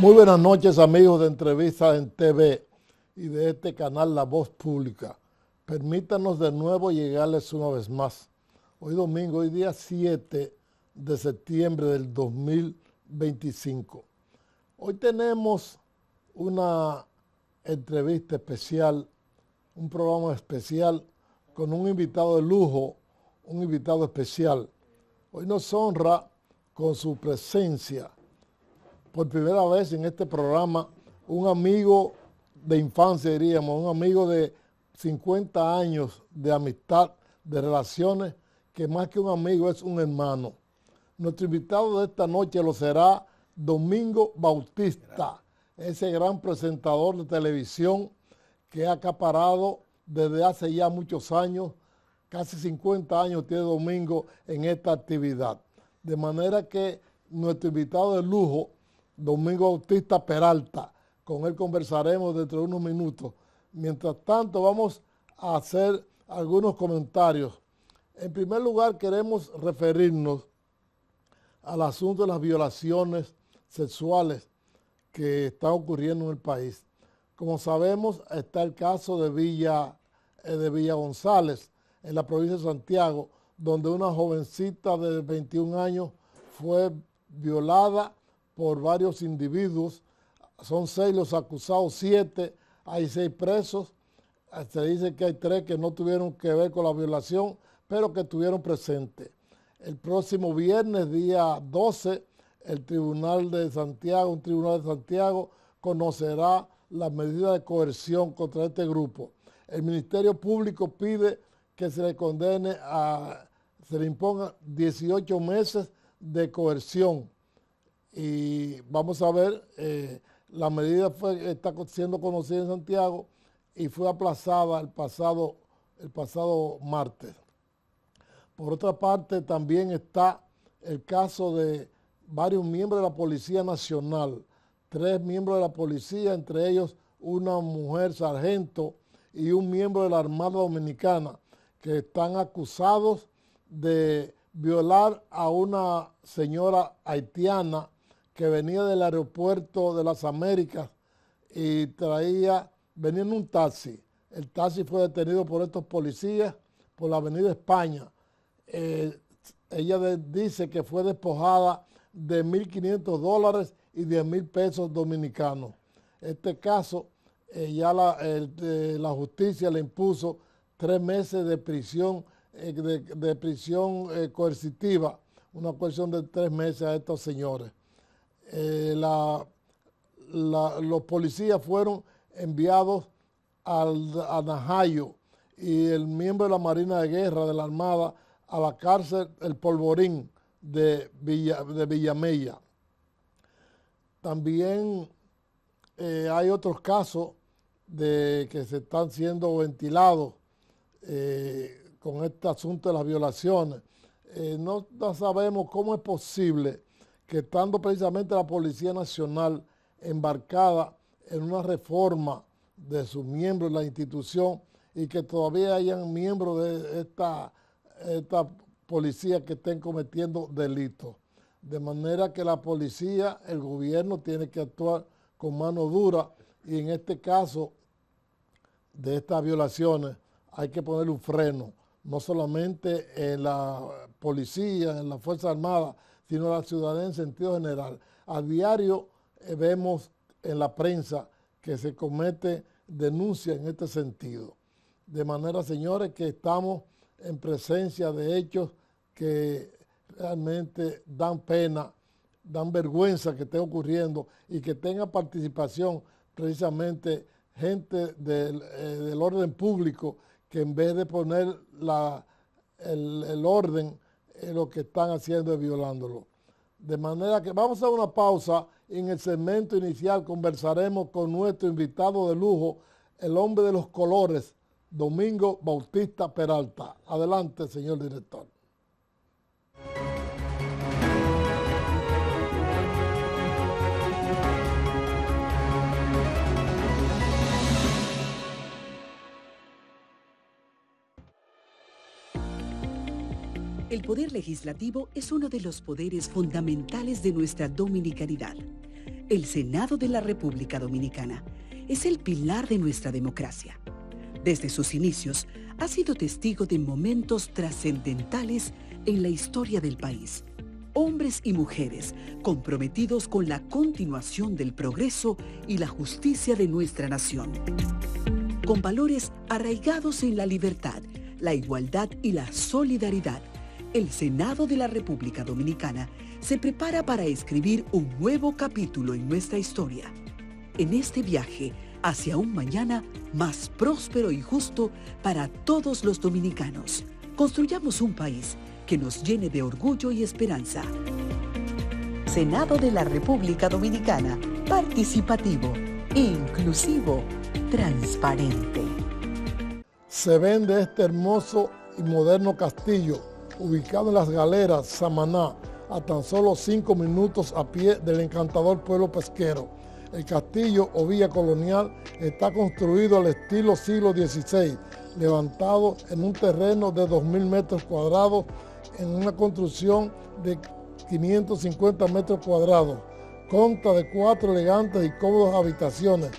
Muy buenas noches, amigos de Entrevistas en TV y de este canal La Voz Pública. Permítanos de nuevo llegarles una vez más. Hoy domingo, hoy día 7 de septiembre del 2025. Hoy tenemos una entrevista especial, un programa especial con un invitado de lujo, un invitado especial. Hoy nos honra con su presencia por primera vez en este programa un amigo de infancia, diríamos, un amigo de 50 años de amistad, de relaciones, que más que un amigo es un hermano. Nuestro invitado de esta noche lo será Domingo Bautista, ese gran presentador de televisión que ha acaparado desde hace ya muchos años, casi 50 años tiene Domingo en esta actividad. De manera que nuestro invitado de lujo, Domingo Bautista Peralta, con él conversaremos dentro de unos minutos. Mientras tanto, vamos a hacer algunos comentarios. En primer lugar, queremos referirnos al asunto de las violaciones sexuales que están ocurriendo en el país. Como sabemos, está el caso de Villa González, en la provincia de Santiago, donde una jovencita de 21 años fue violada por varios individuos. Son 6 los acusados, 7, hay 6 presos. Se dice que hay 3 que no tuvieron que ver con la violación, pero que estuvieron presentes. El próximo viernes, día 12, el Tribunal de Santiago, un tribunal de Santiago, conocerá las medidas de coerción contra este grupo. El Ministerio Público pide que se le condene se le imponga 18 meses de coerción. Y vamos a ver, la medida está siendo conocida en Santiago y fue aplazada el pasado martes. Por otra parte, también está el caso de varios miembros de la Policía Nacional, 3 miembros de la policía, entre ellos una mujer sargento y un miembro de la Armada Dominicana, que están acusados de violar a una señora haitiana que venía del aeropuerto de las Américas y venía en un taxi. El taxi fue detenido por estos policías por la avenida España. Ella dice que fue despojada de $1,500 y 10,000 pesos dominicanos. Este caso, ya la justicia le impuso 3 meses de prisión, coercitiva, una coerción de 3 meses a estos señores. Los policías fueron enviados a Najayo y el miembro de la Marina de Guerra de la Armada a la cárcel El Polvorín de Villamella. También hay otros casos que se están siendo ventilados con este asunto de las violaciones. No sabemos cómo es posible que estando precisamente la Policía Nacional embarcada en una reforma de sus miembros de la institución y que todavía hayan miembros de esta policía que estén cometiendo delitos. De manera que la policía, el gobierno tiene que actuar con mano dura y en este caso de estas violaciones hay que ponerle un freno, no solamente en la policía, en la Fuerza Armada, sino en la ciudadanía en sentido general. A diario vemos en la prensa que se comete denuncias en este sentido. De manera, señores, que estamos en presencia de hechos que realmente dan pena, dan vergüenza que esté ocurriendo y que tenga participación precisamente gente del orden público que en vez de poner el orden, lo que están haciendo es violándolo. De manera que vamos a una pausa y en el segmento inicial conversaremos con nuestro invitado de lujo, el hombre de los colores, Domingo Bautista Peralta. Adelante, señor director. El poder legislativo es uno de los poderes fundamentales de nuestra dominicanidad. El Senado de la República Dominicana es el pilar de nuestra democracia. Desde sus inicios, ha sido testigo de momentos trascendentales en la historia del país. Hombres y mujeres comprometidos con la continuación del progreso y la justicia de nuestra nación. Con valores arraigados en la libertad, la igualdad y la solidaridad, el Senado de la República Dominicana se prepara para escribir un nuevo capítulo en nuestra historia. En este viaje hacia un mañana más próspero y justo para todos los dominicanos, construyamos un país que nos llene de orgullo y esperanza. Senado de la República Dominicana, participativo, inclusivo, transparente. Se vende este hermoso y moderno castillo, ubicado en Las Galeras, Samaná, a tan solo 5 minutos a pie del encantador pueblo pesquero. El castillo o villa colonial está construido al estilo siglo XVI, levantado en un terreno de 2.000 metros cuadrados, en una construcción de 550 metros cuadrados. Consta de 4 elegantes y cómodas habitaciones,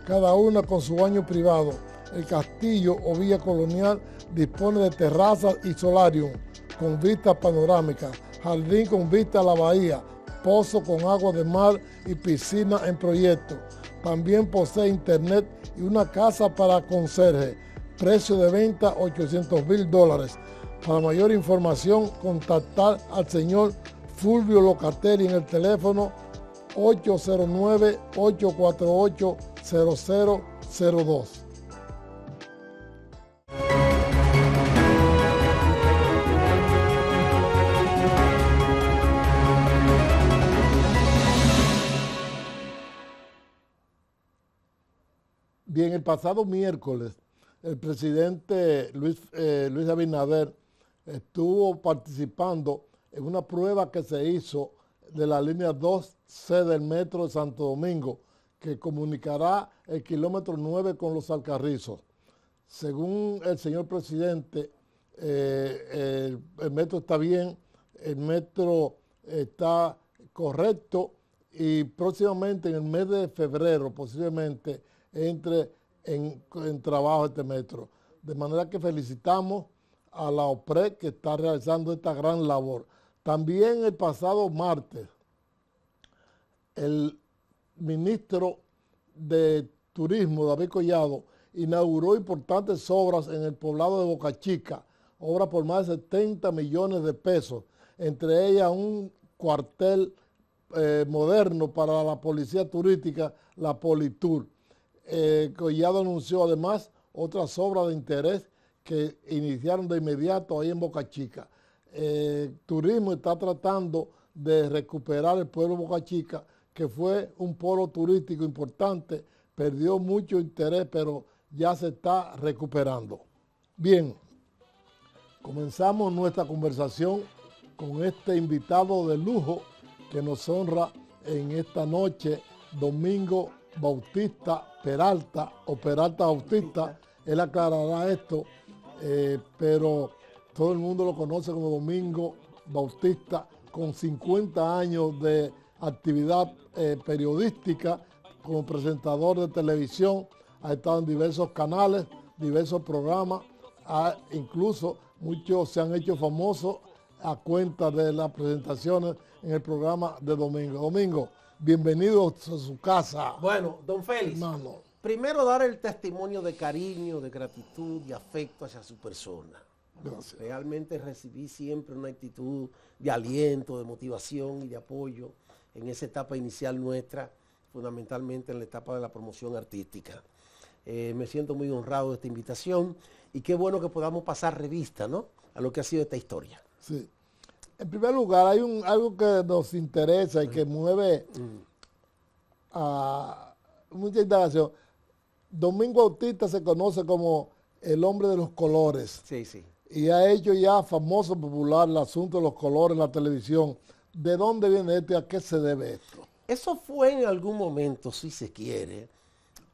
cada una con su baño privado. El castillo o villa colonial dispone de terrazas y solarium con vista panorámica, jardín con vista a la bahía, pozo con agua de mar y piscina en proyecto. También posee internet y una casa para conserje. Precio de venta $800,000. Para mayor información, contactar al señor Fulvio Locatelli en el teléfono 809-848-0002. Bien, el pasado miércoles, el presidente Luis Abinader estuvo participando en una prueba que se hizo de la línea 2C del metro de Santo Domingo, que comunicará el kilómetro 9 con Los Alcarrizos. Según el señor presidente, el metro está bien, el metro está correcto y próximamente en el mes de febrero posiblemente entre en trabajo este metro. De manera que felicitamos a la OPRED que está realizando esta gran labor. También el pasado martes, el ministro de Turismo, David Collado, inauguró importantes obras en el poblado de Boca Chica, obras por más de 70 millones de pesos, entre ellas un cuartel moderno para la policía turística, la Politur. Collado anunció además otras obras de interés que iniciaron de inmediato ahí en Boca Chica. Turismo está tratando de recuperar el pueblo de Boca Chica, que fue un polo turístico importante, perdió mucho interés, pero ya se está recuperando. Bien, comenzamos nuestra conversación con este invitado de lujo que nos honra en esta noche, Domingo Bautista Peralta o Peralta Bautista. Él aclarará esto, pero todo el mundo lo conoce como Domingo Bautista, con 50 años de actividad periodística como presentador de televisión. Ha estado en diversos canales, diversos programas, incluso muchos se han hecho famosos a cuenta de las presentaciones en el programa de Domingo. Domingo, bienvenido a su casa. Bueno, don Félix, hermano, primero dar el testimonio de cariño, de gratitud y afecto hacia su persona. gracias. Realmente recibí siempre una actitud de aliento, de motivación y de apoyo en esa etapa inicial nuestra, fundamentalmente en la etapa de la promoción artística. Me siento muy honrado de esta invitación y qué bueno que podamos pasar revista, ¿no?, a lo que ha sido esta historia. Sí. En primer lugar, hay algo que nos interesa y que mueve a mucha indagación. Domingo Bautista se conoce como el hombre de los colores. Sí, sí. Y ha hecho ya famoso, popular el asunto de los colores en la televisión. ¿De dónde viene esto y a qué se debe esto? Eso fue en algún momento, si se quiere,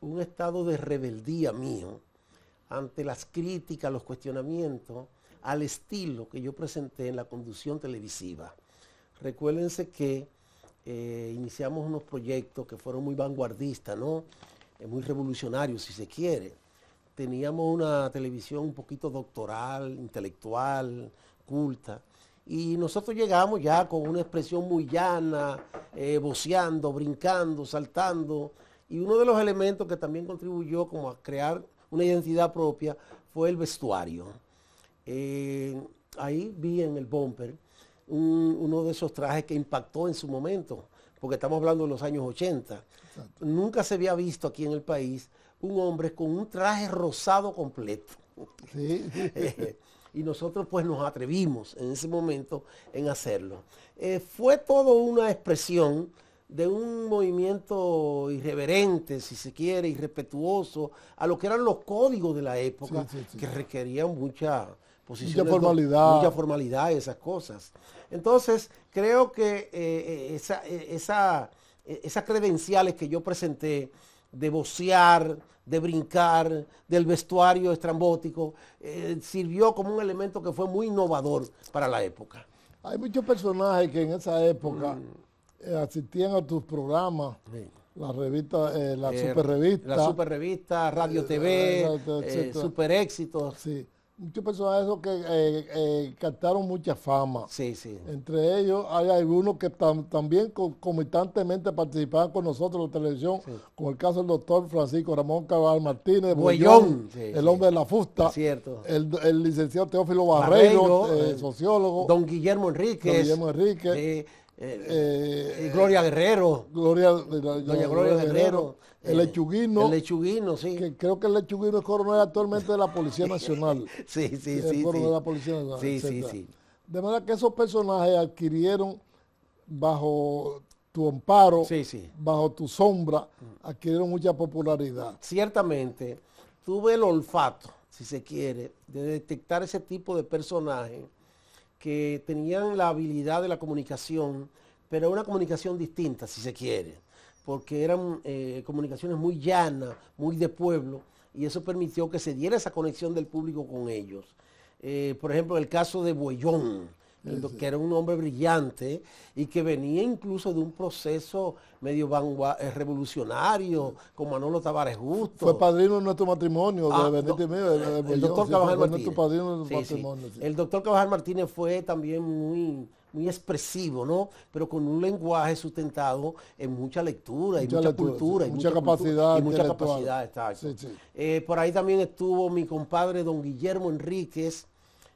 un estado de rebeldía mío ante las críticas, los cuestionamientos al estilo que yo presenté en la conducción televisiva. Recuérdense que iniciamos unos proyectos que fueron muy vanguardistas, ¿no? Muy revolucionarios, si se quiere. Teníamos una televisión un poquito doctoral, intelectual, culta. Y nosotros llegamos ya con una expresión muy llana, voceando, brincando, saltando. Y uno de los elementos que también contribuyó como a crear una identidad propia fue el vestuario. Ahí vi en el bumper uno de esos trajes que impactó en su momento, porque estamos hablando de los años 80. Exacto. Nunca se había visto aquí en el país un hombre con un traje rosado completo. Sí. Y nosotros pues nos atrevimos en ese momento en hacerlo. Fue todo una expresión de un movimiento irreverente, si se quiere, irrespetuoso, a lo que eran los códigos de la época, que requerían mucha formalidad y esas cosas. Entonces, creo que esas credenciales que yo presenté de vocear, de brincar, del vestuario estrambótico, sirvió como un elemento que fue muy innovador para la época. Hay muchos personajes que en esa época asistían a tus programas, la revista, la Super Revista, Radio TV, Super Éxitos. Sí. Muchos personajes que captaron mucha fama. Sí, sí. Entre ellos hay algunos que también concomitantemente participaban con nosotros en la televisión, como el caso del doctor Francisco Ramón Cabal Martínez, Buellón, el hombre de la fusta, cierto. El licenciado Teófilo Barreiro, sociólogo. Don Guillermo Enríquez. Gloria Guerrero. Doña Gloria Guerrero. El Lechuguino, sí. Que creo que el Lechuguino es coronel actualmente de la Policía Nacional. Sí. Coronel de la Policía Nacional. Sí. De manera que esos personajes adquirieron bajo tu amparo, bajo tu sombra, adquirieron mucha popularidad. Ciertamente, tuve el olfato, si se quiere, de detectar ese tipo de personajes que tenían la habilidad de la comunicación, pero una comunicación distinta, si se quiere, porque eran comunicaciones muy llanas, muy de pueblo, y eso permitió que se diera esa conexión del público con ellos. Por ejemplo, el caso de Buellón, que era un hombre brillante y que venía incluso de un proceso medio revolucionario, con Manolo Tavares Justo. Fue padrino de nuestro matrimonio, el doctor Cabajal Martínez. Padrino de matrimonio. El doctor Cabajal Martínez fue también muy expresivo, ¿no? Pero con un lenguaje sustentado en mucha lectura, y mucha cultura, y mucha capacidad. Y mucha capacidad, exacto. Por ahí también estuvo mi compadre don Guillermo Enríquez,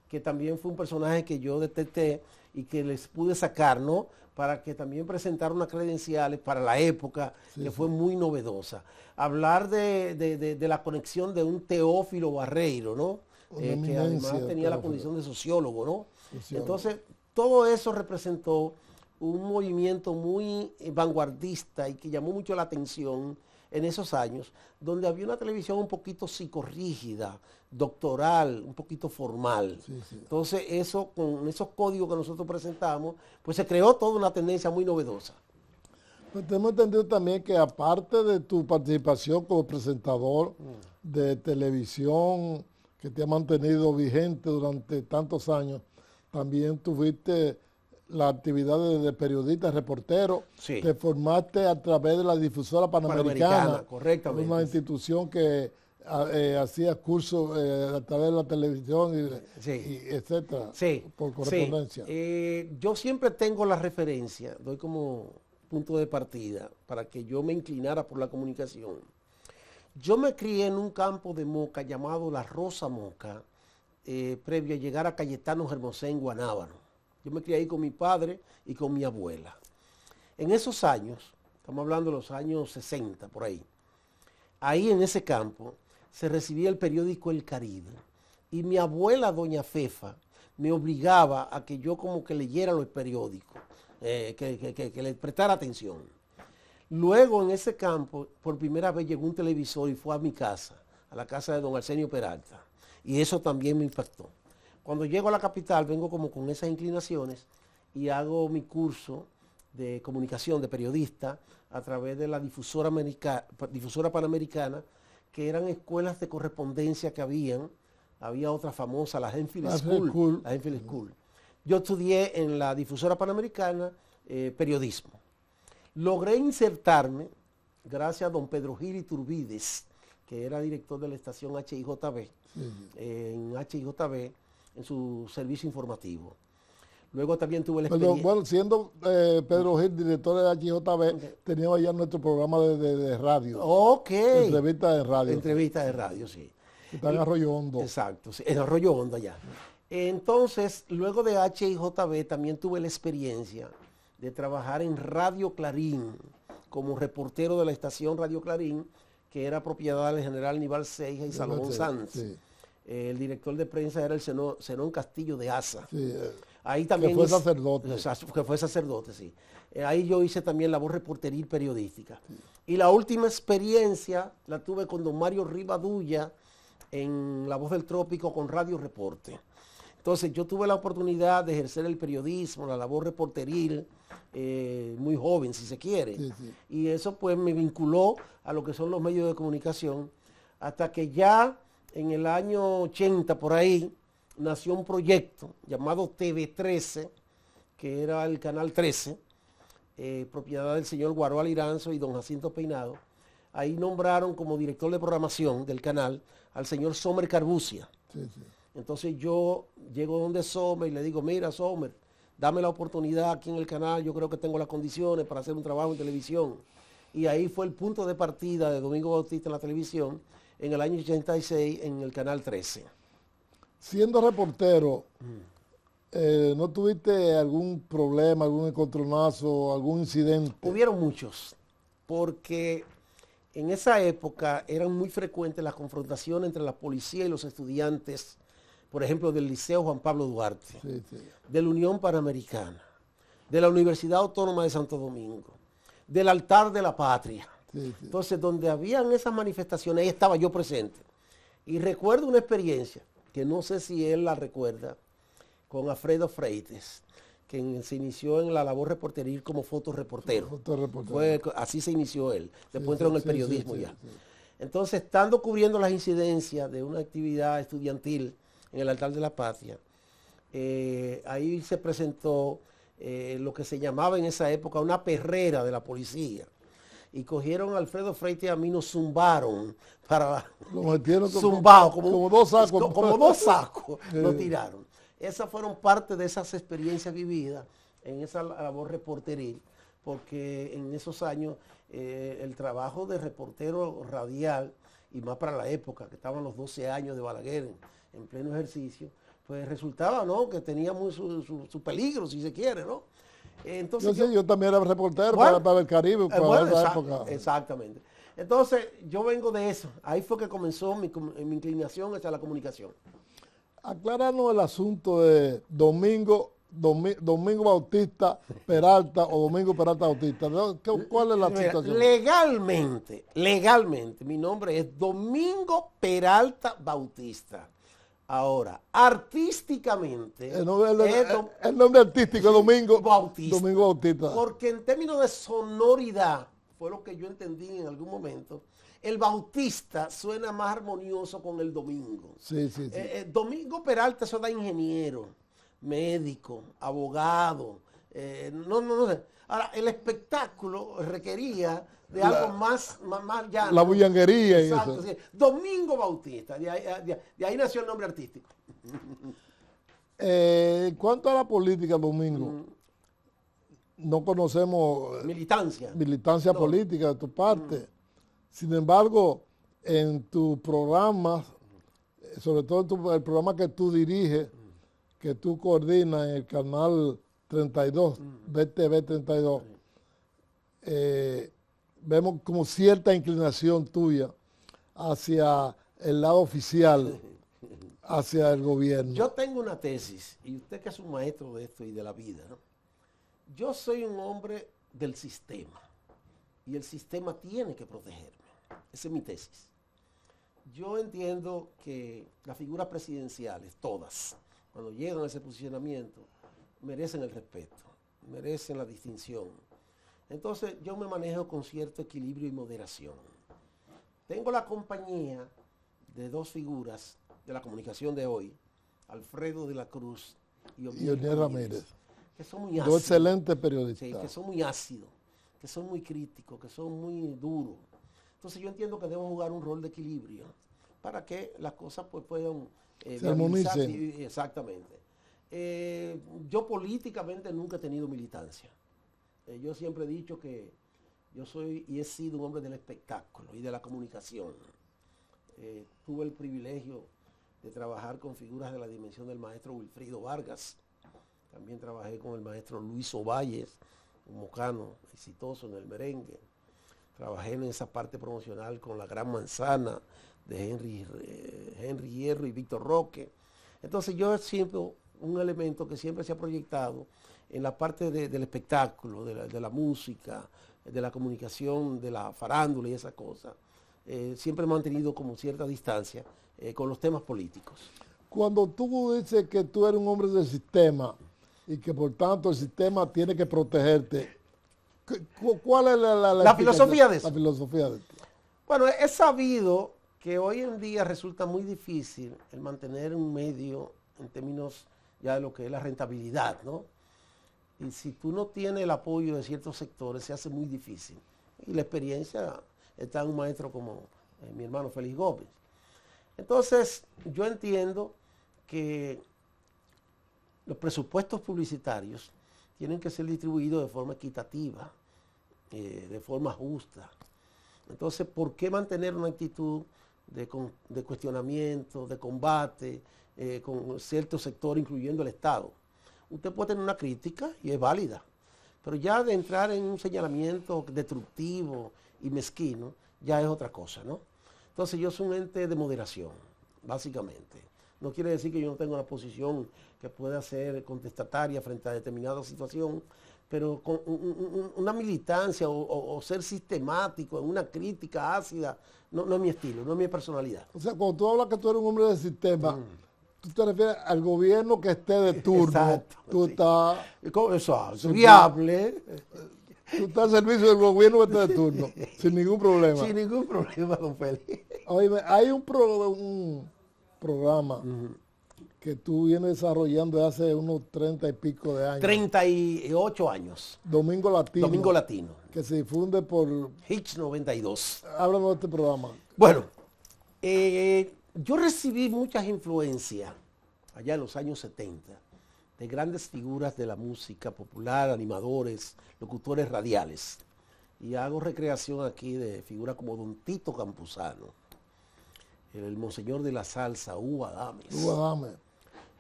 que también fue un personaje que yo detecté y que les pude sacar, ¿no? Para que también presentara unas credenciales para la época, que fue muy novedosa. Hablar de la conexión de un Teófilo Barreiro, ¿no? Que además tenía la condición de sociólogo, ¿no? Entonces, todo eso representó un movimiento muy vanguardista y que llamó mucho la atención en esos años, donde había una televisión un poquito psicorrígida, doctoral, un poquito formal. Entonces eso, con esos códigos que nosotros presentamos, pues se creó toda una tendencia muy novedosa. Pues tenemos entendido también que aparte de tu participación como presentador de televisión, que te ha mantenido vigente durante tantos años, también tuviste la actividad de periodista, reportero. Te formaste a través de la Difusora Panamericana, correctamente. Una institución que hacía cursos a través de la televisión, y etcétera, por correspondencia. Yo siempre tengo la referencia, doy como punto de partida, para que yo me inclinara por la comunicación. Yo me crié en un campo de Moca llamado La Rosa Moca, previo a llegar a Cayetano Hermosén, en Guanábano. Yo me crié ahí con mi padre y con mi abuela. En esos años, estamos hablando de los años 60, por ahí en ese campo, se recibía el periódico El Caribe. Y mi abuela, doña Fefa, me obligaba a que yo como que leyera los periódicos, que le prestara atención. Luego en ese campo, por primera vez llegó un televisor y fue a mi casa, a la casa de don Arsenio Peralta. Y eso también me impactó. Cuando llego a la capital, vengo como con esas inclinaciones y hago mi curso de comunicación, de periodista, a través de la difusora Panamericana, que eran escuelas de correspondencia que había otra famosa, la Enfield School. Yo estudié en la difusora Panamericana periodismo. Logré insertarme, gracias a don Pedro Gil Iturbides, que era director de la estación HIJB, en HIJB, en su servicio informativo. Luego también tuve la experiencia. Bueno, siendo Pedro Gil, director de HIJB, teníamos ya nuestro programa de radio. Ok. Entrevistas de radio. Entrevistas de radio, sí. Está en Arroyo Hondo. Exacto, sí, en Arroyo Hondo ya. Entonces, luego de HIJB también tuve la experiencia de trabajar en Radio Clarín, como reportero de la estación Radio Clarín, que era propiedad del general Aníbal Seija y Salomón Sanz. Sí. El director de prensa era el Zenón Castillo de Asa. Sí, ahí también que fue sacerdote. Que fue sacerdote, sí. Ahí yo hice también labor reporteril periodística. Sí. Y la última experiencia la tuve con don Mario Rivadulla en La Voz del Trópico con Radio Reporte. Entonces yo tuve la oportunidad de ejercer el periodismo, la labor reporteril, muy joven si se quiere. Sí, sí. Y eso pues me vinculó a lo que son los medios de comunicación, hasta que ya en el año 80 por ahí nació un proyecto llamado TV13, que era el Canal 13, propiedad del señor Guaroa Liranzo y don Jacinto Peinado. Ahí nombraron como director de programación del canal al señor Somer Carbucia. Sí, sí. Entonces yo llego donde Somer y le digo, mira Somer, dame la oportunidad aquí en el canal, yo creo que tengo las condiciones para hacer un trabajo en televisión. Y ahí fue el punto de partida de Domingo Bautista en la televisión en el año 86 en el Canal 13. Siendo reportero, ¿no tuviste algún problema, algún encontronazo, algún incidente? Hubieron muchos, porque en esa época eran muy frecuentes las confrontaciones entre la policía y los estudiantes, por ejemplo, del Liceo Juan Pablo Duarte, sí, sí, de la Unión Panamericana, de la Universidad Autónoma de Santo Domingo, del Altar de la Patria. Sí, sí. Entonces, donde habían esas manifestaciones, ahí estaba yo presente. Y recuerdo una experiencia, que no sé si él la recuerda, con Alfredo Freites, que se inició en la labor reporteril como fotoreportero. Así se inició él. Después entró en el periodismo ya. Sí. Entonces, estando cubriendo las incidencias de una actividad estudiantil en el Altar de la Patria, ahí se presentó lo que se llamaba en esa época una perrera de la policía. Y cogieron a Alfredo Freites y a mí nos zumbaron para... Lo metieron como dos sacos. Como dos sacos lo tiraron. Esas fueron parte de esas experiencias vividas en esa labor reporteril, porque en esos años el trabajo de reportero radial, y más para la época, que estaban los 12 años de Balaguer en pleno ejercicio, pues resultaba, ¿no?, que tenía muy su peligro, si se quiere, ¿no? Entonces, yo también era reportero para el Caribe, para esa época. Exactamente. Entonces, yo vengo de eso. Ahí fue que comenzó mi inclinación hacia la comunicación. Acláranos el asunto de Domingo Bautista Peralta o Domingo Peralta Bautista. ¿Cuál es la situación? Legalmente, mi nombre es Domingo Peralta Bautista. Ahora, artísticamente... El nombre artístico es Domingo Bautista. Domingo Bautista. Porque en términos de sonoridad, fue lo que yo entendí en algún momento, el Bautista suena más armonioso con el Domingo. Sí. Domingo Peralta eso da ingeniero, médico, abogado. No sé. Ahora, el espectáculo requería de algo más llano. La bullanguería. Exacto, y eso. Sí. Domingo Bautista, de ahí nació el nombre artístico. En cuanto a la política, Domingo, no conocemos militancia política de tu parte. Sin embargo, en tu programa, sobre todo el programa que tú diriges, que tú coordinas en el canal 32, BTV 32, vemos como cierta inclinación tuya hacia el lado oficial, hacia el gobierno. Yo tengo una tesis, y usted que es un maestro de esto y de la vida, ¿no? Yo soy un hombre del sistema, y el sistema tiene que protegerme. Esa es mi tesis. Yo entiendo que las figuras presidenciales, todas, cuando llegan a ese posicionamiento, merecen el respeto, merecen la distinción. Entonces yo me manejo con cierto equilibrio y moderación. Tengo la compañía de dos figuras de la comunicación de hoy, Alfredo de la Cruz y Oniel Ramírez, que son muy ácidos. Dos excelentes periodistas. Sí, que son muy ácidos, que son muy críticos, que son muy duros. Entonces yo entiendo que debo jugar un rol de equilibrio para que las cosas pues puedan se armonicen. Exactamente. Yo políticamente nunca he tenido militancia. Yo siempre he dicho que yo soy y he sido un hombre del espectáculo y de la comunicación. Tuve el privilegio de trabajar con figuras de la dimensión del maestro Wilfrido Vargas. También trabajé con el maestro Luis Ovalles, un mocano exitoso en el merengue. Trabajé en esa parte promocional con La Gran Manzana de Henry Hierro y Víctor Roque. Entonces yo siempre un elemento que siempre se ha proyectado en la parte del espectáculo, de la música, de la comunicación, de la farándula y esas cosas. Siempre he mantenido como cierta distancia con los temas políticos. Cuando tú dices que tú eres un hombre del sistema y que por tanto el sistema tiene que protegerte, ¿cuál es la filosofía de eso? La filosofía de esto. Bueno, he sabido que hoy en día resulta muy difícil el mantener un medio en términos ya de lo que es la rentabilidad, ¿no? Y si tú no tienes el apoyo de ciertos sectores, se hace muy difícil. Y la experiencia está en un maestro como mi hermano Félix Gómez. Entonces, yo entiendo que los presupuestos publicitarios tienen que ser distribuidos de forma equitativa, de forma justa. Entonces, ¿por qué mantener una actitud de cuestionamiento, de combate con cierto sector, incluyendo el Estado? Usted puede tener una crítica y es válida, pero ya de entrar en un señalamiento destructivo y mezquino, ya es otra cosa, ¿no? Entonces yo soy un ente de moderación, básicamente. No quiere decir que yo no tenga una posición que pueda ser contestataria frente a determinada situación, pero con una militancia o ser sistemático en una crítica ácida, no es mi estilo, no es mi personalidad. O sea, cuando tú hablas que tú eres un hombre del sistema, tú te refieres al gobierno que esté de turno. Exacto, tú sí. estás... Exacto, viable. Tú estás al servicio del gobierno que esté de turno, sin ningún problema. Sin ningún problema, don Félix. Oye, hay un programa que tú vienes desarrollando desde hace unos 30 y pico de años. 38 años. Domingo Latino. Domingo Latino. Que se difunde por... Hits 92. Háblame de este programa. Bueno, yo recibí muchas influencias allá en los años 70 de grandes figuras de la música popular, animadores, locutores radiales. Y hago recreación aquí de figuras como Don Tito Campuzano, el Monseñor de la Salsa, Hugo Adames,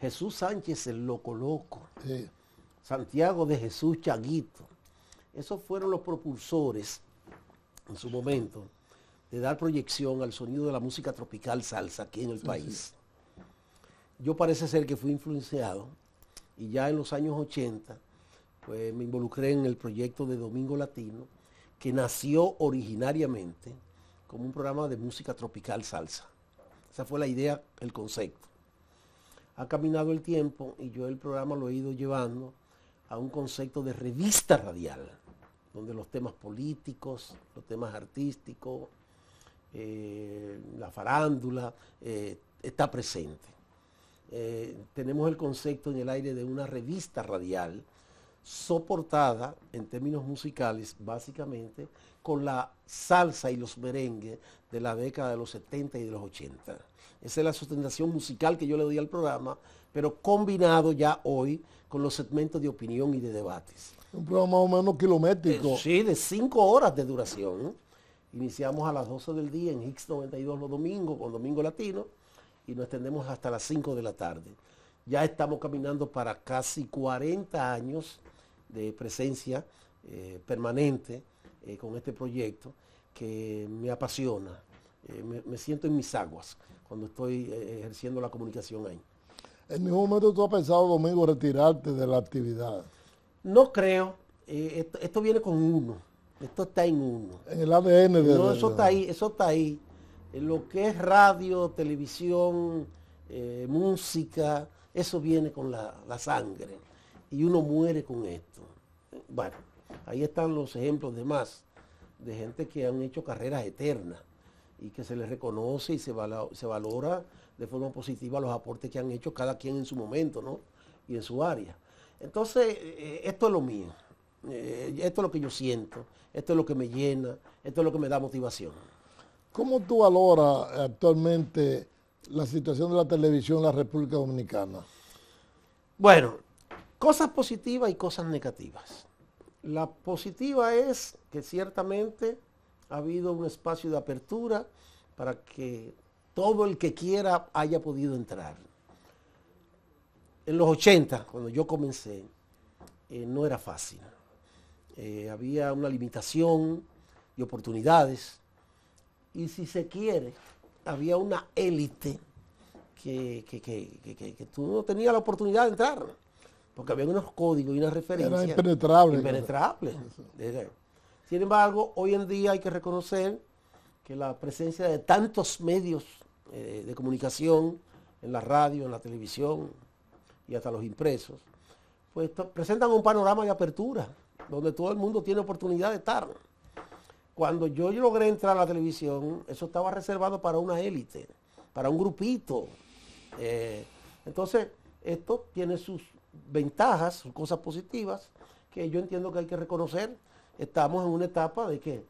Jesús Sánchez, el Loco Loco, sí. Santiago de Jesús Changuito. Esos fueron los propulsores en su momento de dar proyección al sonido de la música tropical salsa aquí en el país. Sí. Yo parece ser que fui influenciado y ya en los años 80 pues me involucré en el proyecto de Domingo Latino, que nació originariamente como un programa de música tropical salsa. Esa fue la idea, el concepto. Ha caminado el tiempo y yo el programa lo he ido llevando a un concepto de revista radial, donde los temas políticos, los temas artísticos, la farándula, está presente. Tenemos el concepto en el aire de una revista radial soportada en términos musicales básicamente con la salsa y los merengues de la década de los 70 y de los 80. Esa es la sustentación musical que yo le doy al programa, pero combinado ya hoy con los segmentos de opinión y de debates. Un programa más o menos kilométrico. Sí, de 5 horas de duración. Iniciamos a las 12 del día en Hits 92 los domingos con Domingo Latino y nos extendemos hasta las 5 de la tarde. Ya estamos caminando para casi 40 años de presencia permanente con este proyecto que me apasiona. Me siento en mis aguas cuando estoy ejerciendo la comunicación ahí. ¿En ningún momento tú has pensado, Domingo, retirarte de la actividad? No creo. Esto viene con uno. Esto está en uno. En el ADN de... No, eso está ahí, eso está ahí. En lo que es radio, televisión, música, eso viene con la sangre. Y uno muere con esto. Bueno, ahí están los ejemplos de más, de gente que han hecho carreras eternas y que se les reconoce y se valora de forma positiva los aportes que han hecho cada quien en su momento, ¿no? Y en su área. Entonces, esto es lo mío. Esto es lo que yo siento, esto es lo que me llena, esto es lo que me da motivación. ¿Cómo tú valoras actualmente la situación de la televisión en la República Dominicana? Bueno, cosas positivas y cosas negativas. La positiva es que ciertamente ha habido un espacio de apertura para que todo el que quiera haya podido entrar. En los 80, cuando yo comencé, no era fácil. Había una limitación de oportunidades y, si se quiere, había una élite que tú no tenías la oportunidad de entrar, porque había unos códigos y unas referencias. Era impenetrable. Impenetrable. Sin embargo, hoy en día hay que reconocer que la presencia de tantos medios de comunicación, en la radio, en la televisión y hasta los impresos, pues presentan un panorama de apertura, donde todo el mundo tiene oportunidad de estar. Cuando yo logré entrar a la televisión, eso estaba reservado para una élite, para un grupito. Entonces, esto tiene sus ventajas, sus cosas positivas, que yo entiendo que hay que reconocer. Estamos en una etapa de que,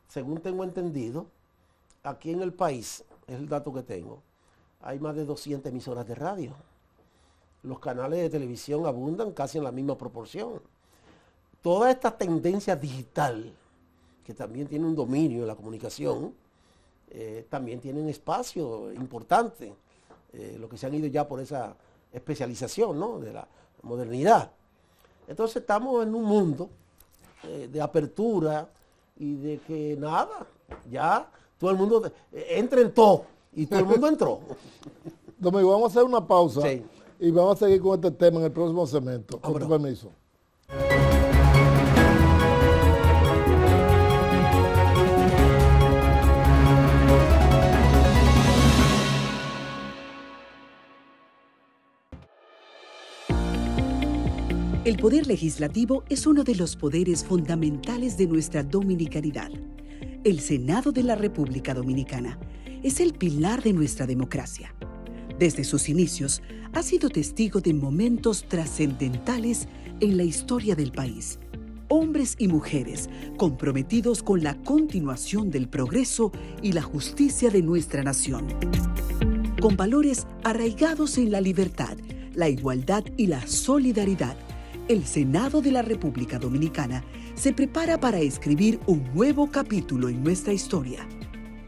según tengo entendido, aquí en el país, es el dato que tengo, hay más de 200 emisoras de radio. Los canales de televisión abundan casi en la misma proporción. Toda esta tendencia digital, que también tiene un dominio en la comunicación, también tienen espacio importante, los que se han ido ya por esa especialización, ¿no?, de la modernidad. Entonces estamos en un mundo de apertura y de que nada, ya todo el mundo entra en todo y todo el mundo entró. Domingo, vamos a hacer una pausa, sí, y vamos a seguir con este tema en el próximo segmento. Con tu permiso. El poder legislativo es uno de los poderes fundamentales de nuestra dominicanidad. El Senado de la República Dominicana es el pilar de nuestra democracia. Desde sus inicios, ha sido testigo de momentos trascendentales en la historia del país. Hombres y mujeres comprometidos con la continuación del progreso y la justicia de nuestra nación. Con valores arraigados en la libertad, la igualdad y la solidaridad, el Senado de la República Dominicana se prepara para escribir un nuevo capítulo en nuestra historia.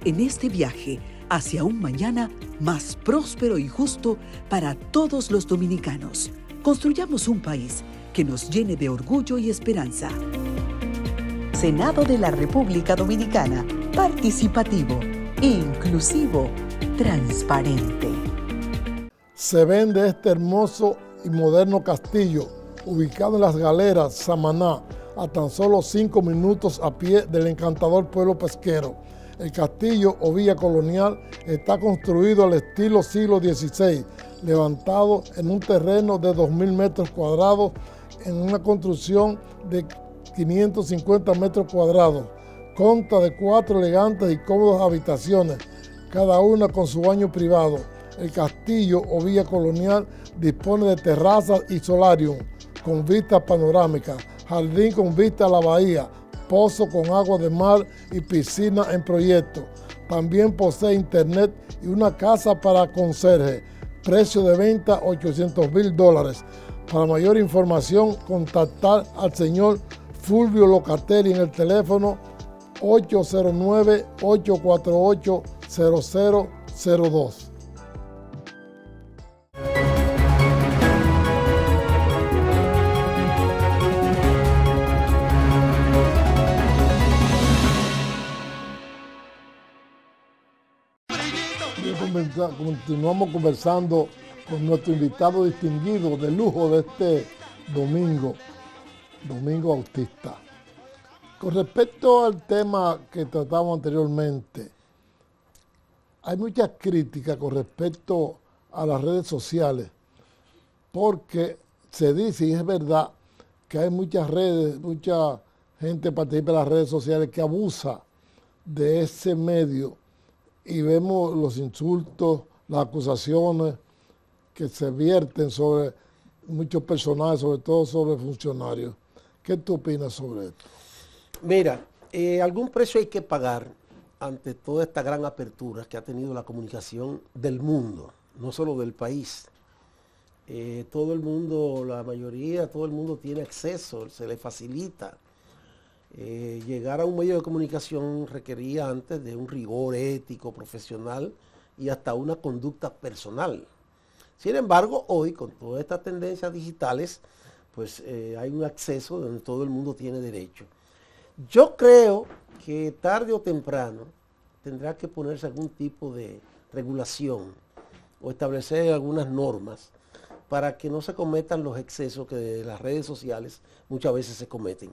En este viaje hacia un mañana más próspero y justo para todos los dominicanos, construyamos un país que nos llene de orgullo y esperanza. Senado de la República Dominicana, participativo, inclusivo, transparente. Se vende este hermoso y moderno castillo, ubicado en Las Galeras, Samaná, a tan solo 5 minutos a pie del encantador pueblo pesquero. El castillo o villa colonial está construido al estilo siglo XVI, levantado en un terreno de 2.000 metros cuadrados en una construcción de 550 metros cuadrados. Consta de 4 elegantes y cómodas habitaciones, cada una con su baño privado. El castillo o villa colonial dispone de terrazas y solarium con vistas panorámicas, jardín con vista a la bahía, pozo con agua de mar y piscina en proyecto. También posee internet y una casa para conserje. Precio de venta $800,000. Para mayor información, contactar al señor Fulvio Locatelli en el teléfono 809-848-0002. Continuamos conversando con nuestro invitado distinguido de lujo de este domingo, Domingo Bautista. Con respecto al tema que tratamos anteriormente, hay muchas críticas con respecto a las redes sociales, porque se dice, y es verdad, que hay muchas redes, mucha gente participa en las redes sociales que abusa de ese medio, y vemos los insultos, las acusaciones que se vierten sobre muchos personajes, sobre todo sobre funcionarios. ¿Qué tú opinas sobre esto? Mira, algún precio hay que pagar ante toda esta gran apertura que ha tenido la comunicación del mundo, no solo del país. Todo el mundo, la mayoría, todo el mundo tiene acceso, se le facilita. Llegar a un medio de comunicación requería antes de un rigor ético, profesional y hasta una conducta personal. Sin embargo, hoy con todas estas tendencias digitales, pues hay un acceso donde todo el mundo tiene derecho. Yo creo que tarde o temprano tendrá que ponerse algún tipo de regulación o establecer algunas normas para que no se cometan los excesos que de las redes sociales muchas veces se cometen.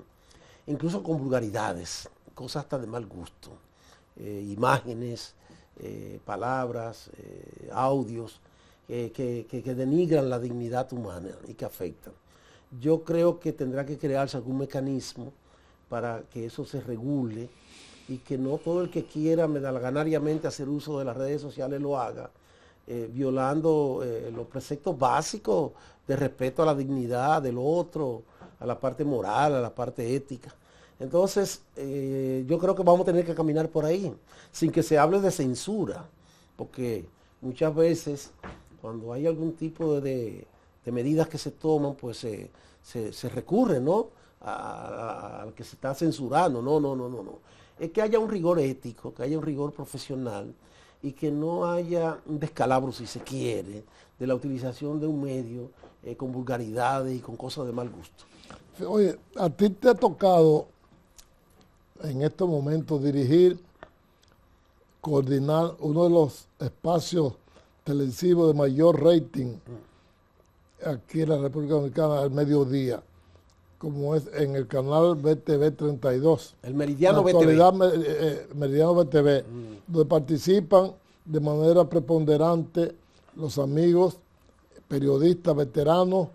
Incluso con vulgaridades, cosas hasta de mal gusto, imágenes, palabras, audios que denigran la dignidad humana y que afectan. Yo creo que tendrá que crearse algún mecanismo para que eso se regule y que no todo el que quiera medalganariamente hacer uso de las redes sociales lo haga, violando los preceptos básicos de respeto a la dignidad del otro, a la parte moral, a la parte ética. Entonces, yo creo que vamos a tener que caminar por ahí, sin que se hable de censura, porque muchas veces cuando hay algún tipo de medidas que se toman, pues se recurre, ¿no?, a que se está censurando. No. Es que haya un rigor ético, que haya un rigor profesional y que no haya un descalabro, si se quiere, de la utilización de un medio con vulgaridades y con cosas de mal gusto. Oye, a ti te ha tocado en estos momentos dirigir, coordinar uno de los espacios televisivos de mayor rating aquí en la República Dominicana al mediodía, como es en el canal BTV 32. El Meridiano BTV. Meridiano BTV, donde participan de manera preponderante los amigos, periodistas veteranos,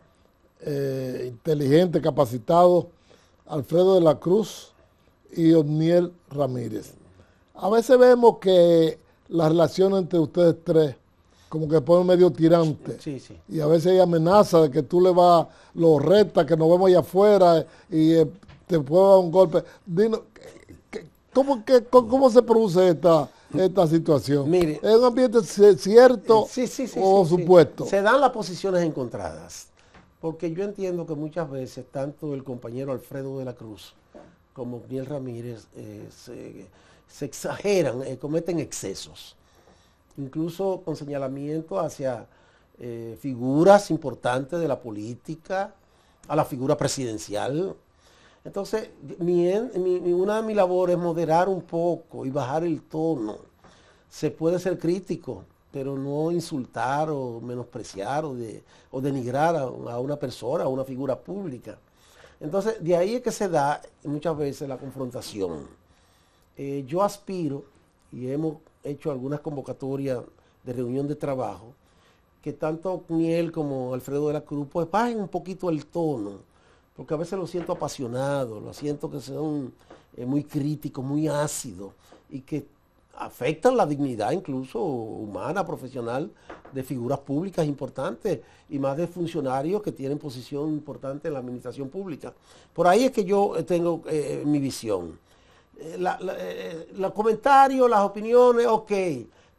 inteligentes, capacitados, Alfredo de la Cruz y Osniel Ramírez. A veces vemos que la relación entre ustedes tres como que pone medio tirante. Sí. Y a veces hay amenaza de que tú le vas, lo retas, que nos vemos allá afuera y te puede dar un golpe. Dinos, ¿cómo se produce esta situación? Mire, ¿es un ambiente cierto o supuesto? Se dan las posiciones encontradas, porque yo entiendo que muchas veces tanto el compañero Alfredo de la Cruz como Osniel Ramírez se exageran, cometen excesos, incluso con señalamiento hacia figuras importantes de la política, a la figura presidencial. Entonces, una de mis labores es moderar un poco y bajar el tono. Se puede ser crítico, pero no insultar o menospreciar o denigrar a una persona, a una figura pública. Entonces, de ahí es que se da muchas veces la confrontación. Yo aspiro, y hemos hecho algunas convocatorias de reunión de trabajo, que tanto Osniel como Alfredo de la Cruz pues bajen un poquito el tono, porque a veces lo siento apasionado, lo siento que son muy críticos, muy ácidos, y que afectan la dignidad incluso humana, profesional, de figuras públicas importantes, y más de funcionarios que tienen posición importante en la administración pública. Por ahí es que yo tengo mi visión. Los comentarios, las opiniones, ok,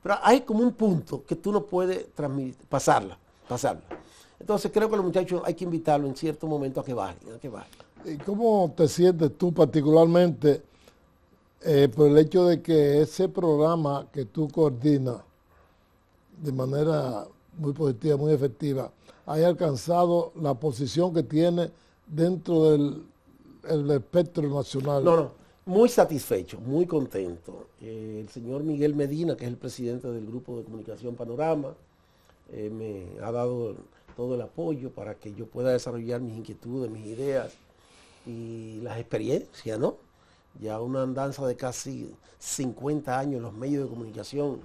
pero hay como un punto que tú no puedes pasarla. Entonces creo que los muchachos hay que invitarlos en cierto momento a que bajen. ¿Y cómo te sientes tú particularmente por el hecho de que ese programa que tú coordinas de manera muy positiva, muy efectiva, haya alcanzado la posición que tiene dentro del espectro nacional? No. Muy satisfecho, muy contento. El señor Miguel Medina, que es el presidente del Grupo de Comunicación Panorama, me ha dado todo el apoyo para que yo pueda desarrollar mis inquietudes, mis ideas y las experiencias, ¿no? Ya una andanza de casi 50 años en los medios de comunicación,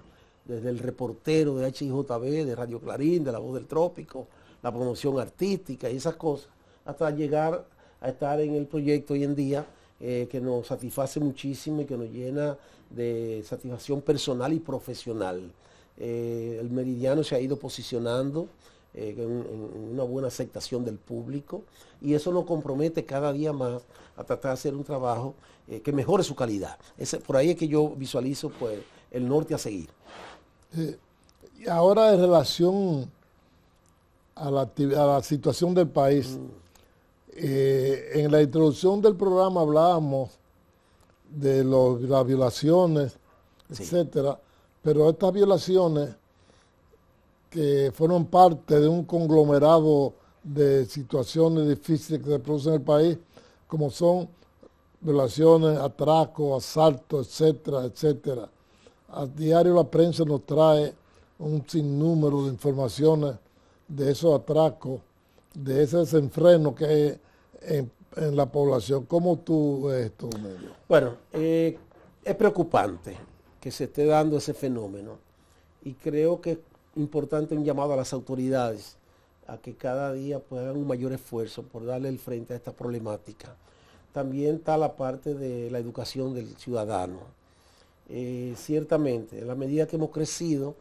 desde el reportero de HIJB, de Radio Clarín, de La Voz del Trópico, la promoción artística y esas cosas, hasta llegar a estar en el proyecto hoy en día, que nos satisface muchísimo y que nos llena de satisfacción personal y profesional. El Meridiano se ha ido posicionando en una buena aceptación del público, y eso nos compromete cada día más a tratar de hacer un trabajo que mejore su calidad. Por ahí es que yo visualizo pues el norte a seguir. Y ahora en relación a la situación del país, en la introducción del programa hablábamos de las violaciones, Sí. etcétera, pero estas violaciones que fueron parte de un conglomerado de situaciones difíciles que se producen en el país, como son violaciones, atracos, asaltos, etcétera, etcétera. A diario la prensa nos trae un sinnúmero de informaciones de esos atracos, de ese desenfreno que hay en la población. ¿Cómo tú ves esto, Medio? Bueno, es preocupante que se esté dando ese fenómeno, y creo que es importante un llamado a las autoridades a que cada día pues hagan un mayor esfuerzo por darle el frente a esta problemática. También está la parte de la educación del ciudadano. Ciertamente, en la medida que hemos crecido,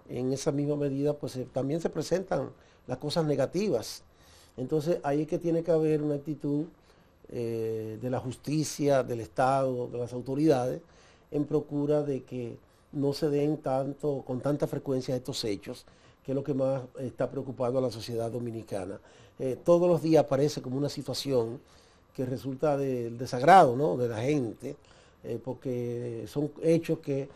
en esa misma medida pues también se presentan las cosas negativas. Entonces ahí es que tiene que haber una actitud de la justicia, del Estado, de las autoridades, en procura de que no se den con tanta frecuencia estos hechos, que es lo que más está preocupando a la sociedad dominicana. Todos los días aparece como una situación que resulta del desagrado, ¿no?, de la gente, porque son hechos que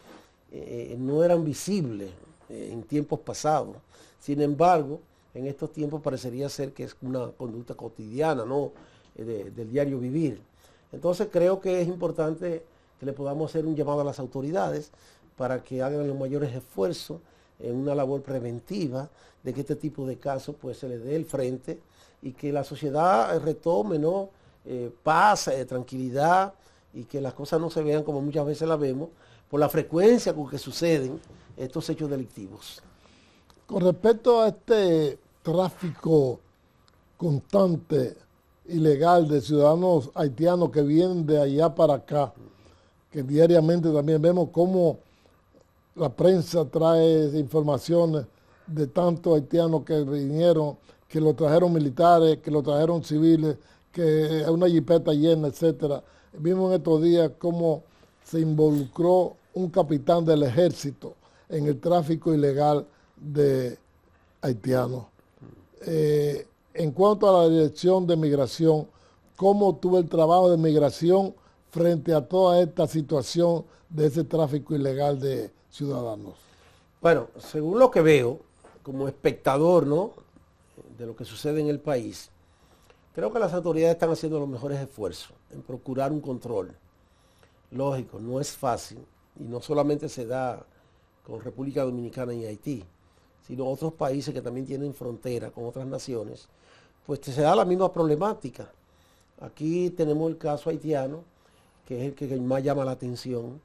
no eran visibles en tiempos pasados. Sin embargo, en estos tiempos parecería ser que es una conducta cotidiana, ¿no?, del diario vivir. Entonces creo que es importante que le podamos hacer un llamado a las autoridades para que hagan los mayores esfuerzos en una labor preventiva de que este tipo de casos pues se le dé el frente, y que la sociedad retome, ¿no?, paz, tranquilidad, y que las cosas no se vean como muchas veces las vemos por la frecuencia con que suceden estos hechos delictivos. Con respecto a este tráfico constante, ilegal, de ciudadanos haitianos que vienen de allá para acá, que diariamente también vemos cómo la prensa trae informaciones de tantos haitianos que vinieron, que lo trajeron militares, que lo trajeron civiles, que una jipeta llena, etcétera. Vimos en estos días cómo se involucró un capitán del ejército en el tráfico ilegal de haitianos. En cuanto a la dirección de migración, ¿cómo tuvo el trabajo de migración frente a toda esta situación de ese tráfico ilegal de ciudadanos? Bueno, según lo que veo, como espectador, ¿no?, de lo que sucede en el país, creo que las autoridades están haciendo los mejores esfuerzos en procurar un control. Lógico, no es fácil, y no solamente se da con República Dominicana y Haití, sino otros países que también tienen frontera con otras naciones, pues se da la misma problemática. Aquí tenemos el caso haitiano, que es el que más llama la atención,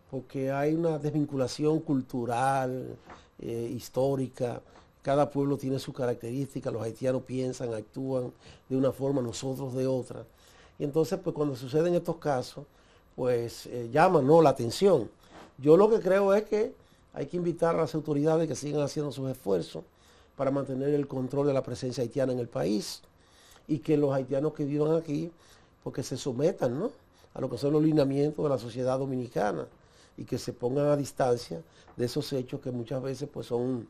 porque hay una desvinculación cultural, histórica. Cada pueblo tiene su característica, los haitianos piensan, actúan de una forma, nosotros de otra. Y entonces, pues cuando suceden estos casos, pues llaman, ¿no?, la atención. Yo lo que creo es que hay que invitar a las autoridades que sigan haciendo sus esfuerzos para mantener el control de la presencia haitiana en el país, y que los haitianos que vivan aquí, porque se sometan, ¿no?, a lo que son los lineamientos de la sociedad dominicana, y que se pongan a distancia de esos hechos que muchas veces pues son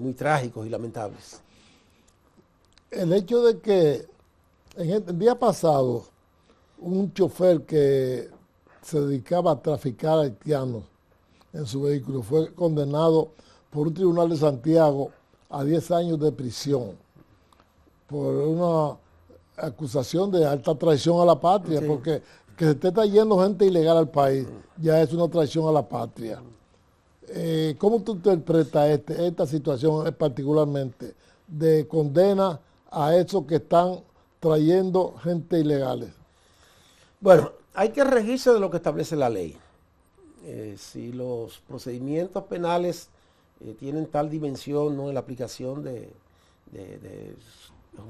muy trágicos y lamentables. El hecho de que el día pasado un chofer que se dedicaba a traficar haitianos en su vehículo fue condenado por un tribunal de Santiago a 10 años de prisión por una acusación de alta traición a la patria, sí, porque que se esté trayendo gente ilegal al país ya es una traición a la patria. ¿Cómo tú interpretas esta situación particularmente de condena a esos que están trayendo gente ilegales? Bueno, hay que regirse de lo que establece la ley. Si los procedimientos penales tienen tal dimensión, ¿no?, en la aplicación de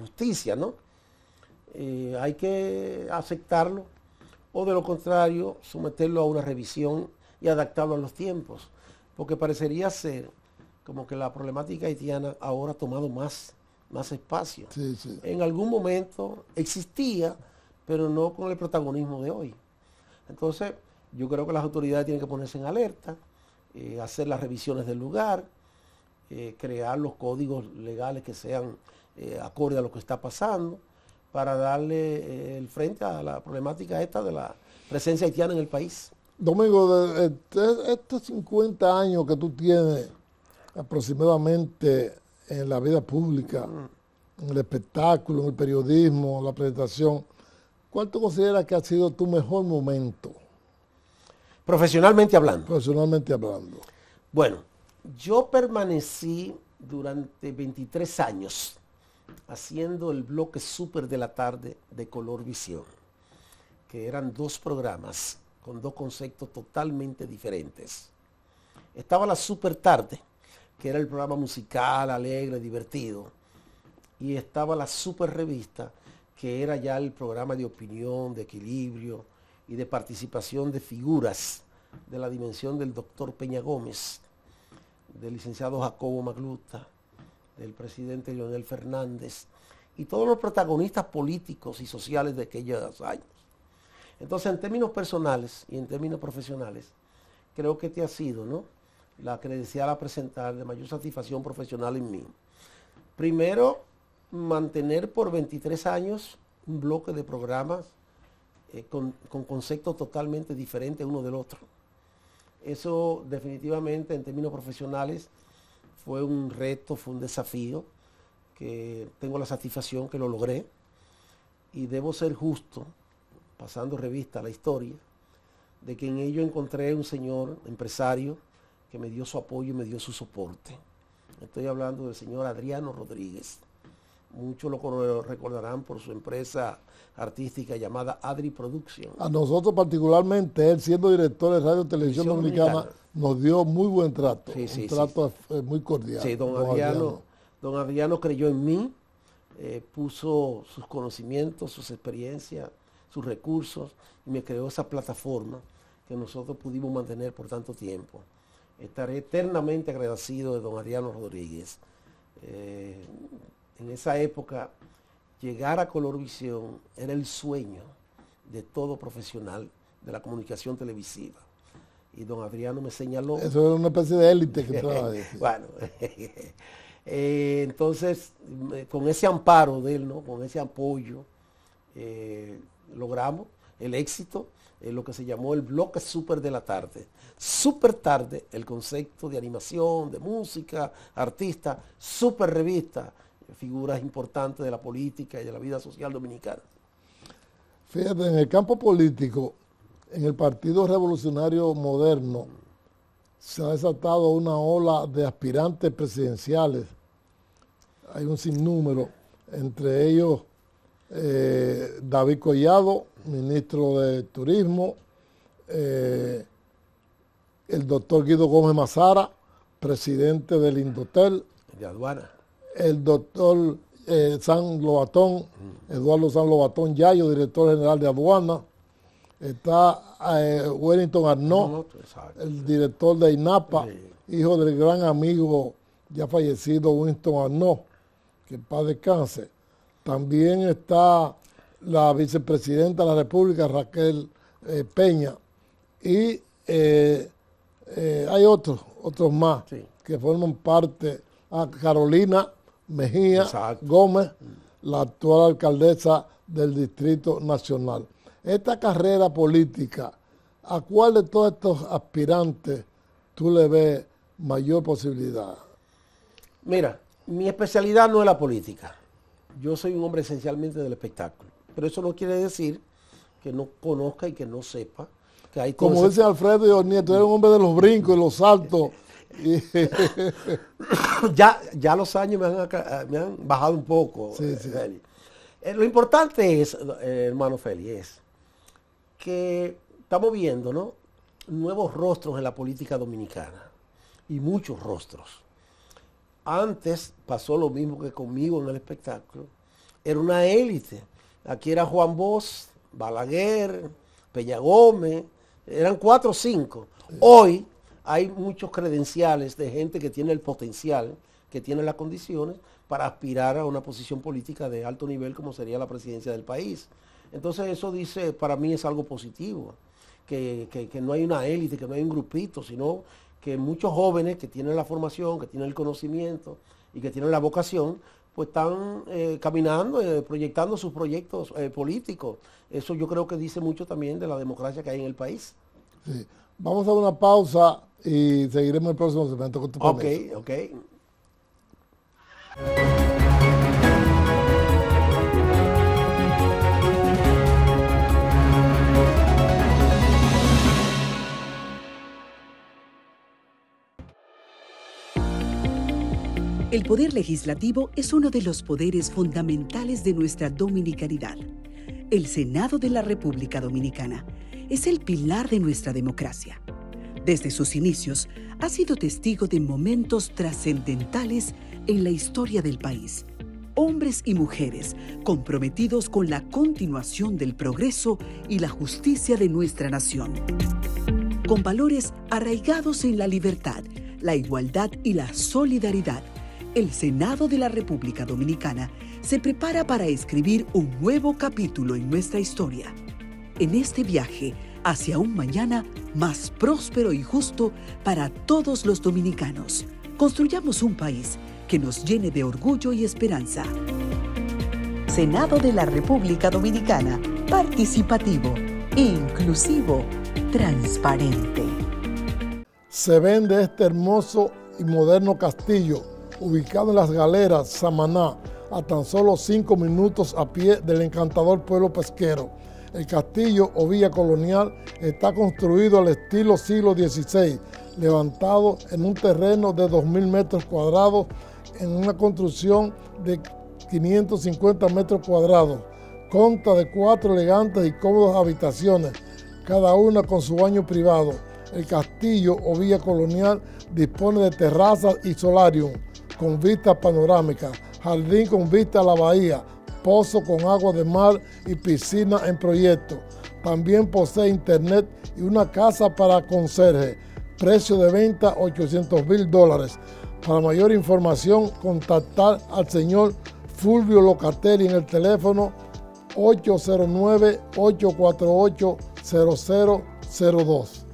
justicia, ¿no?, hay que aceptarlo, o de lo contrario someterlo a una revisión y adaptarlo a los tiempos, porque parecería ser como que la problemática haitiana ahora ha tomado más espacio. Sí, sí. En algún momento existía, pero no con el protagonismo de hoy. Entonces, yo creo que las autoridades tienen que ponerse en alerta, hacer las revisiones del lugar, crear los códigos legales que sean acorde a lo que está pasando, para darle el frente a la problemática esta de la presencia haitiana en el país. Domingo, de estos 50 años que tú tienes aproximadamente en la vida pública, en el espectáculo, en el periodismo, la presentación, ¿cuál tú consideras que ha sido tu mejor momento? Profesionalmente hablando. Profesionalmente hablando. Bueno, yo permanecí durante 23 años haciendo el bloque súper de la tarde de Color Visión, que eran 2 programas con 2 conceptos totalmente diferentes. Estaba la super tarde, que era el programa musical, alegre, divertido, y estaba la super revista, que era ya el programa de opinión, de equilibrio y de participación de figuras de la dimensión del doctor Peña Gómez, del licenciado Jacobo Magluta, del presidente Leonel Fernández y todos los protagonistas políticos y sociales de aquellos años. Entonces, en términos personales y en términos profesionales, creo que este ha sido, ¿no?, la credencial a presentar de mayor satisfacción profesional en mí. Primero, mantener por 23 años un bloque de programas con conceptos totalmente diferentes uno del otro. Eso definitivamente en términos profesionales fue un reto, fue un desafío, que tengo la satisfacción que lo logré, y debo ser justo, pasando revista a la historia, de que en ello encontré un señor empresario que me dio su apoyo y me dio su soporte. Estoy hablando del señor Adriano Rodríguez. Muchos lo recordarán por su empresa artística llamada Adri Production. A nosotros particularmente, él siendo director de Radio Televisión Dominicana, nos dio muy buen trato, un trato muy cordial. Sí, don Adriano creyó en mí, puso sus conocimientos, sus experiencias, sus recursos, y me creó esa plataforma que nosotros pudimos mantener por tanto tiempo. Estaré eternamente agradecido de don Adriano Rodríguez. En esa época, llegar a Color Visión era el sueño de todo profesional de la comunicación televisiva. Y don Adriano me señaló. Eso era una especie de élite que estaba ahí. Bueno, entonces, con ese amparo de él, ¿no?, con ese apoyo, logramos el éxito en lo que se llamó el bloque súper de la tarde. Súper tarde, el concepto de animación, de música, artista, súper revista, figuras importantes de la política y de la vida social dominicana. Fíjate, en el campo político, en el Partido Revolucionario Moderno, se ha desatado una ola de aspirantes presidenciales. Hay un sinnúmero, entre ellos David Collado, ministro de Turismo, el doctor Guido Gómez Mazara, presidente del Indotel, De aduana. el doctor San Lobatón, Eduardo San Lobatón Yayo, director general de aduana, está Wellington Arnaud, el director de INAPA, hijo del gran amigo ya fallecido Winston Arnaud, que en paz descanse. También está la vicepresidenta de la República, Raquel Peña, y hay otros más que forman parte, Carolina Mejía Gómez, la actual alcaldesa del Distrito Nacional. Esta carrera política, ¿a cuál de todos estos aspirantes tú le ves mayor posibilidad? Mira, mi especialidad no es la política. Yo soy un hombre esencialmente del espectáculo. Pero eso no quiere decir que no conozca y que no sepa que hay cosas. Como dice Alfredo Nieto, eres un hombre de los brincos y los saltos. ya los años me han bajado un poco. Sí. Lo importante es, hermano Feli, es que estamos viendo, ¿no?, nuevos rostros en la política dominicana, y muchos rostros. Antes pasó lo mismo que conmigo en el espectáculo. Era una élite. Aquí era Juan Bosch, Balaguer, Peña Gómez, eran 4 o 5. Hoy hay muchos credenciales de gente que tiene el potencial, que tiene las condiciones para aspirar a una posición política de alto nivel como sería la presidencia del país. Entonces eso dice, para mí es algo positivo, que no hay una élite, que no hay un grupito, sino que muchos jóvenes que tienen la formación, que tienen el conocimiento y que tienen la vocación, pues están caminando, proyectando sus proyectos políticos. Eso yo creo que dice mucho también de la democracia que hay en el país. Sí. Vamos a una pausa y seguiremos en el próximo segmento con tu permiso. Ok. El poder legislativo es uno de los poderes fundamentales de nuestra dominicanidad. El Senado de la República Dominicana es el pilar de nuestra democracia. Desde sus inicios, ha sido testigo de momentos trascendentales en la historia del país. Hombres y mujeres comprometidos con la continuación del progreso y la justicia de nuestra nación. Con valores arraigados en la libertad, la igualdad y la solidaridad, el Senado de la República Dominicana se prepara para escribir un nuevo capítulo en nuestra historia. En este viaje hacia un mañana más próspero y justo para todos los dominicanos, construyamos un país que nos llene de orgullo y esperanza. Senado de la República Dominicana, participativo, inclusivo, transparente. Se vende este hermoso y moderno castillo, ubicado en Las Galeras, Samaná, a tan solo 5 minutos a pie del encantador pueblo pesquero. El castillo o villa colonial está construido al estilo siglo XVI, levantado en un terreno de 2.000 metros cuadrados en una construcción de 550 metros cuadrados. Consta de 4 elegantes y cómodas habitaciones, cada una con su baño privado. El castillo o villa colonial dispone de terrazas y solarium con vista panorámica, jardín con vista a la bahía, pozo con agua de mar y piscina en proyecto. También posee internet y una casa para conserje. Precio de venta $800,000. Para mayor información, contactar al señor Fulvio Locatelli en el teléfono 809-848-0002.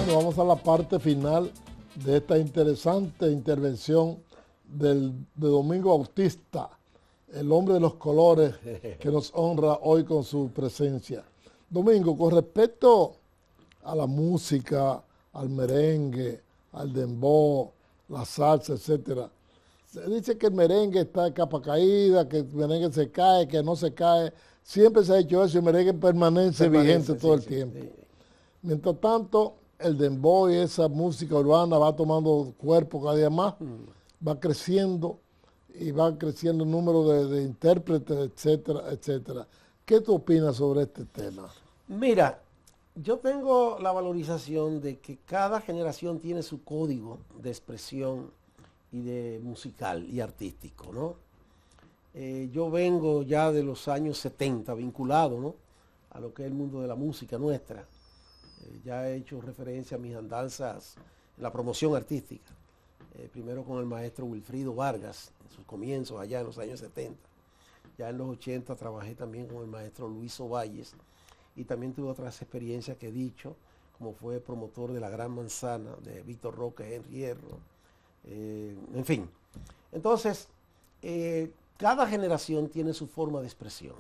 Vamos a la parte final de esta interesante intervención de Domingo Bautista, el hombre de los colores que nos honra hoy con su presencia. Domingo, con respecto a la música, al merengue, al dembow, la salsa, etcétera, se dice que el merengue está de capa caída, que el merengue se cae, que no se cae. Siempre se ha hecho eso y el merengue permanece vigente todo el tiempo. Sí. Mientras tanto, el dembow y esa música urbana va tomando cuerpo cada día más, va creciendo y va creciendo el número de intérpretes, etcétera, etcétera. ¿Qué tú opinas sobre este tema? Mira, yo tengo la valorización de que cada generación tiene su código de expresión y de musical y artístico, ¿no? Yo vengo ya de los años 70 vinculado, ¿no?, a lo que es el mundo de la música nuestra. Ya he hecho referencia a mis andanzas en la promoción artística, primero con el maestro Wilfrido Vargas, en sus comienzos allá en los años 70. Ya en los 80 trabajé también con el maestro Luis Ovalles y también tuve otras experiencias que he dicho, como fue promotor de La Gran Manzana, de Víctor Roque, Henry Hierro, en fin. Entonces, cada generación tiene su forma de expresión.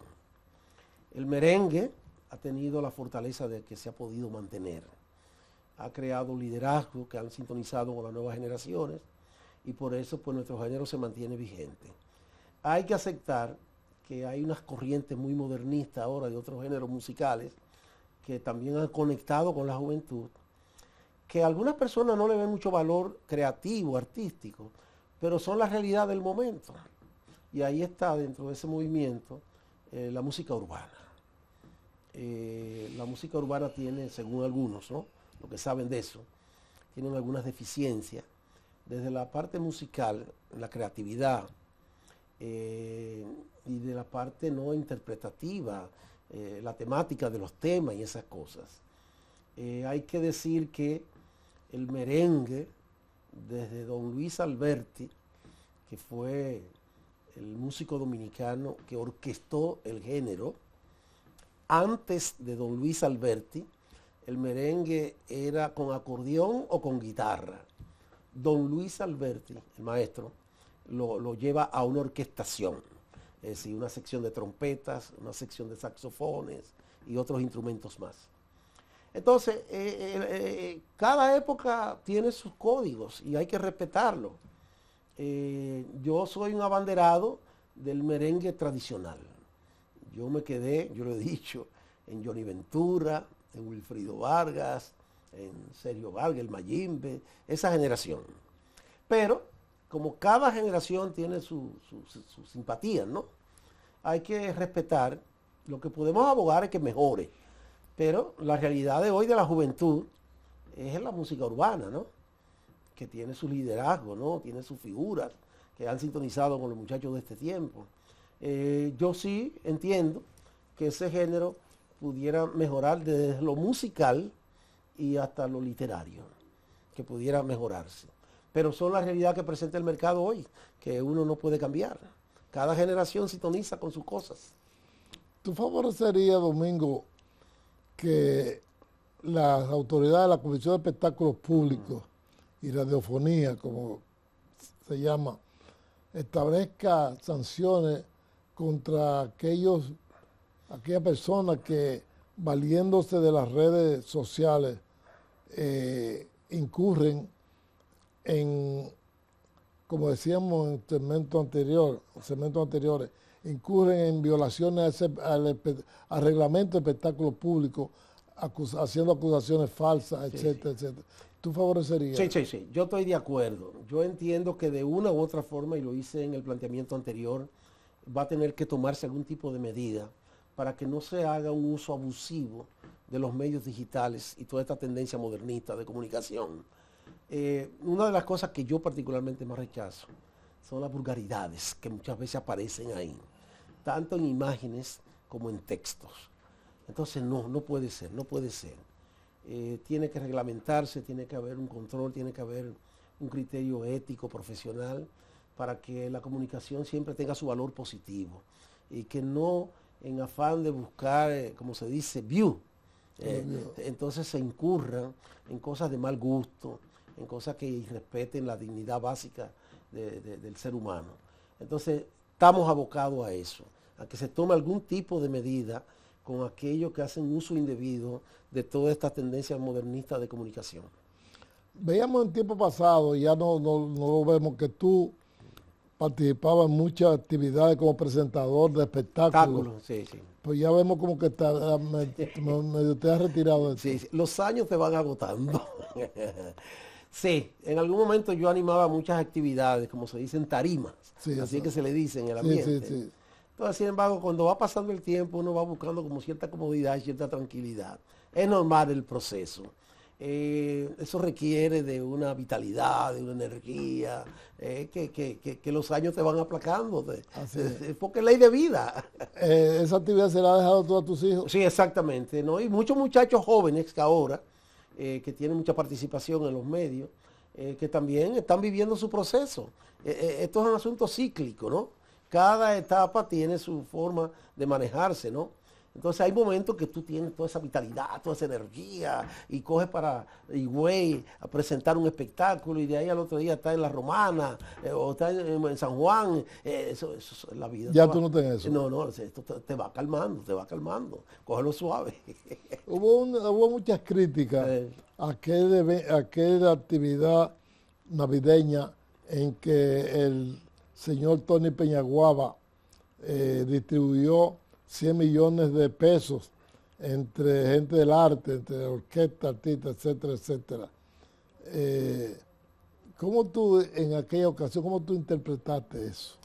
El merengue ha tenido la fortaleza de que se ha podido mantener. Ha creado liderazgo que han sintonizado con las nuevas generaciones y por eso pues nuestro género se mantiene vigente. Hay que aceptar que hay unas corrientes muy modernistas ahora de otros géneros musicales que también han conectado con la juventud, que a algunas personas no le ven mucho valor creativo, artístico, pero son la realidad del momento. Y ahí está dentro de ese movimiento la música urbana. la música urbana tiene, según algunos, ¿no?, lo que saben de eso, tienen algunas deficiencias. Desde la parte musical, la creatividad, y de la parte no interpretativa, la temática de los temas y esas cosas. Hay que decir que el merengue, desde don Luis Alberti, que fue el músico dominicano que orquestó el género, antes de don Luis Alberti, el merengue era con acordeón o con guitarra. Don Luis Alberti, el maestro, lo lleva a una orquestación, es decir, una sección de trompetas, una sección de saxofones y otros instrumentos más. Entonces, cada época tiene sus códigos y hay que respetarlo. Yo soy un abanderado del merengue tradicional. Yo me quedé, yo lo he dicho, en Johnny Ventura, en Wilfrido Vargas, en Sergio Vargas, el Mayimbe, esa generación. Pero, como cada generación tiene su simpatía, ¿no?, hay que respetar. Lo que podemos abogar es que mejore. Pero la realidad de hoy de la juventud es en la música urbana, ¿no?, que tiene su liderazgo, ¿no?, tiene sus figuras que han sintonizado con los muchachos de este tiempo. Yo sí entiendo que ese género pudiera mejorar desde lo musical y hasta lo literario, que pudiera mejorarse. Pero son la realidad que presenta el mercado hoy, que uno no puede cambiar. Cada generación sintoniza con sus cosas. ¿Tu favorecería, Domingo, que las autoridades de la Comisión de Espectáculos Públicos y Radiofonía, como se llama, establezca sanciones contra aquellas personas que, valiéndose de las redes sociales, incurren en, como decíamos en segmentos anteriores, incurren en violaciones al reglamento de espectáculos públicos, haciendo acusaciones falsas, etcétera, etcétera? ¿Tú favorecerías? Sí, yo estoy de acuerdo. Yo entiendo que de una u otra forma, y lo hice en el planteamiento anterior, va a tener que tomarse algún tipo de medida para que no se haga un uso abusivo de los medios digitales y toda esta tendencia modernista de comunicación. Una de las cosas que yo particularmente más rechazo son las vulgaridades que muchas veces aparecen ahí, tanto en imágenes como en textos. Entonces no puede ser. Tiene que reglamentarse, tiene que haber un control, tiene que haber un criterio ético, profesional, para que la comunicación siempre tenga su valor positivo y que no, en afán de buscar, como se dice, view, entonces se incurran en cosas de mal gusto, en cosas que irrespeten la dignidad básica del ser humano. Entonces estamos abocados a eso, a que se tome algún tipo de medida con aquellos que hacen uso indebido de toda esta tendencia modernista de comunicación. Veíamos en tiempo pasado, ya no lo vemos, que tú participabas en muchas actividades como presentador de espectáculos. Sí. Pues ya vemos como que medio te has retirado de Sí, los años te van agotando. Sí, en algún momento yo animaba muchas actividades, como se dicen, tarimas, así que se le dice en el ambiente. Sí. Entonces, sin embargo, cuando va pasando el tiempo, uno va buscando como cierta comodidad y cierta tranquilidad. Es normal el proceso. Eso requiere de una vitalidad, de una energía, que los años te van aplacando, porque es ley de vida. ¿Esa actividad se la has dejado tú a tus hijos? Sí, exactamente, ¿no? Y muchos muchachos jóvenes que ahora, que tienen mucha participación en los medios, que también están viviendo su proceso. Esto es un asunto cíclico, ¿no? Cada etapa tiene su forma de manejarse, ¿no? Entonces hay momentos que tú tienes toda esa vitalidad, toda esa energía y coges para Higüey a presentar un espectáculo y de ahí al otro día está en La Romana o está en San Juan. Eso es la vida. Ya tú no tienes eso. No, esto te va calmando, cógelo suave. Hubo muchas críticas a aquella actividad navideña en que el señor Tony Peñaguaba distribuyó 100 millones de pesos entre gente del arte, entre orquesta, artistas, etcétera, etcétera. ¿Cómo tú, en aquella ocasión, cómo tú interpretaste eso?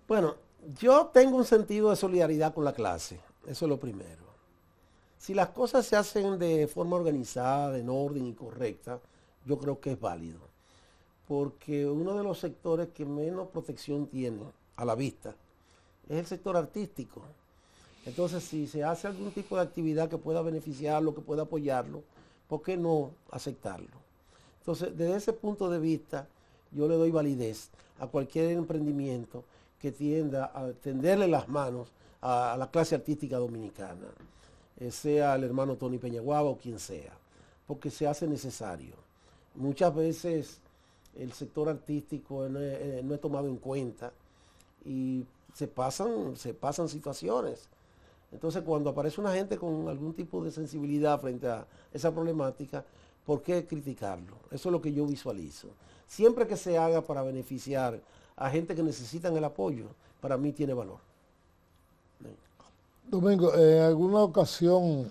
Bueno, yo tengo un sentido de solidaridad con la clase, eso es lo primero. Si las cosas se hacen de forma organizada, en orden y correcta, yo creo que es válido. Porque uno de los sectores que menos protección tiene a la vista es el sector artístico. Entonces, si se hace algún tipo de actividad que pueda beneficiarlo, que pueda apoyarlo, ¿por qué no aceptarlo? Entonces, desde ese punto de vista, yo le doy validez a cualquier emprendimiento que tienda a tenderle las manos a la clase artística dominicana, sea el hermano Tony Peñaguaba o quien sea, porque se hace necesario. Muchas veces el sector artístico no es tomado en cuenta y se pasan situaciones. Entonces, cuando aparece una gente con algún tipo de sensibilidad frente a esa problemática, ¿por qué criticarlo? Eso es lo que yo visualizo. Siempre que se haga para beneficiar a gente que necesitan el apoyo, para mí tiene valor. Domingo, en alguna ocasión,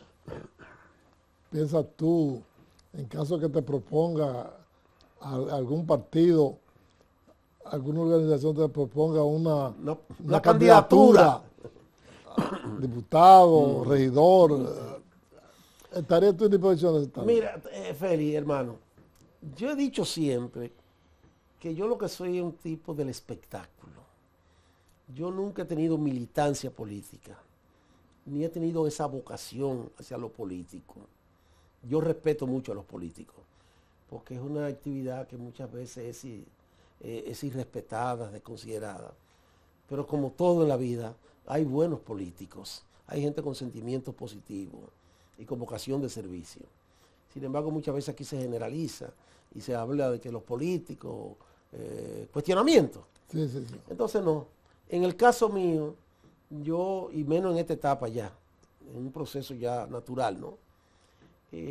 piensas tú, en caso que te proponga algún partido, alguna organización te proponga una candidatura, diputado, regidor, ¿estaría tú en disposición de estar? Mira, Feli, hermano, yo he dicho siempre que yo lo que soy es un tipo del espectáculo. Yo nunca he tenido militancia política, ni he tenido esa vocación hacia lo político. Yo respeto mucho a los políticos, porque es una actividad que muchas veces es irrespetada, desconsiderada. Pero como todo en la vida, hay buenos políticos, hay gente con sentimientos positivos y con vocación de servicio. Sin embargo, muchas veces aquí se generaliza y se habla de que los políticos, cuestionamientos. Sí, sí, sí. Entonces no, en el caso mío, yo, y menos en esta etapa ya, en un proceso ya natural, ¿no?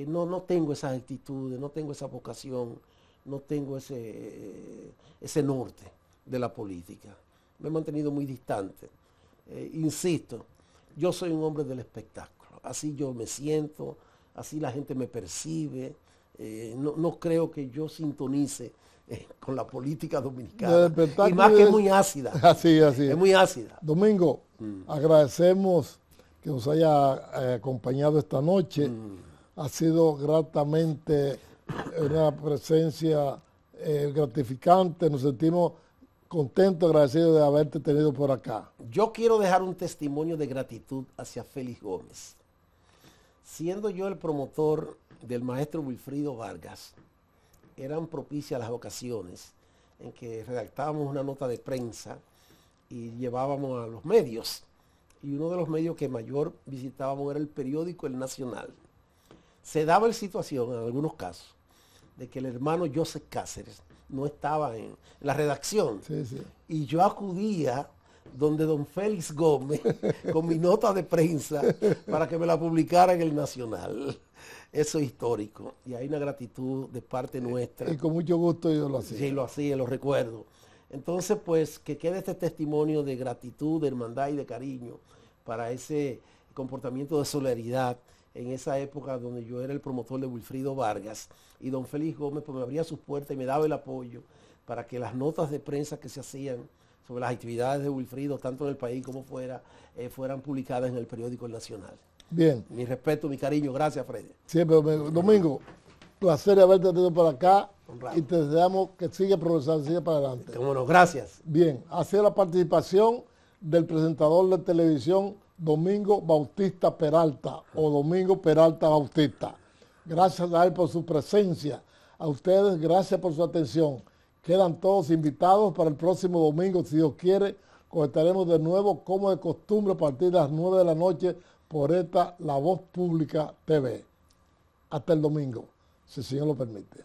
No tengo esas actitudes, no tengo esa vocación, no tengo ese norte de la política. Me he mantenido muy distante. Insisto, yo soy un hombre del espectáculo, así yo me siento, así la gente me percibe. No creo que yo sintonice con la política dominicana, y más que es muy ácida. Así, así. Es muy ácida. Domingo, agradecemos que nos haya acompañado esta noche. Ha sido gratamente una presencia gratificante. Nos sentimos contentos, agradecidos de haberte tenido por acá. Yo quiero dejar un testimonio de gratitud hacia Félix Gómez. Siendo yo el promotor del maestro Wilfrido Vargas, eran propicias las ocasiones en que redactábamos una nota de prensa y llevábamos a los medios. Y uno de los medios que mayor visitábamos era el periódico El Nacional. Se daba la situación, en algunos casos, de que el hermano Joseph Cáceres no estaba en la redacción. Sí, sí. Y yo acudía donde don Félix Gómez con mi nota de prensa para que me la publicara en El Nacional. Eso es histórico y hay una gratitud de parte nuestra. Y con mucho gusto yo lo hacía. Sí, lo hacía, lo recuerdo. Entonces, pues, que quede este testimonio de gratitud, de hermandad y de cariño para ese comportamiento de solidaridad en esa época donde yo era el promotor de Wilfrido Vargas y don Félix Gómez pues me abría sus puertas y me daba el apoyo para que las notas de prensa que se hacían sobre las actividades de Wilfrido, tanto en el país como fuera, fueran publicadas en el periódico El Nacional. Bien. Mi respeto, mi cariño. Gracias, Freddy. Siempre, Domingo, placer haberte tenido por acá. Honrado. Y te deseamos que siga progresando, siga para adelante. Bueno, gracias. Bien, ha sido la participación del presentador de televisión Domingo Bautista Peralta o Domingo Peralta Bautista. Gracias a él por su presencia. A ustedes, gracias por su atención. Quedan todos invitados para el próximo domingo, si Dios quiere. Conectaremos de nuevo, como de costumbre, a partir de las 9 de la noche por esta La Voz Pública TV. Hasta el domingo, si el Señor lo permite.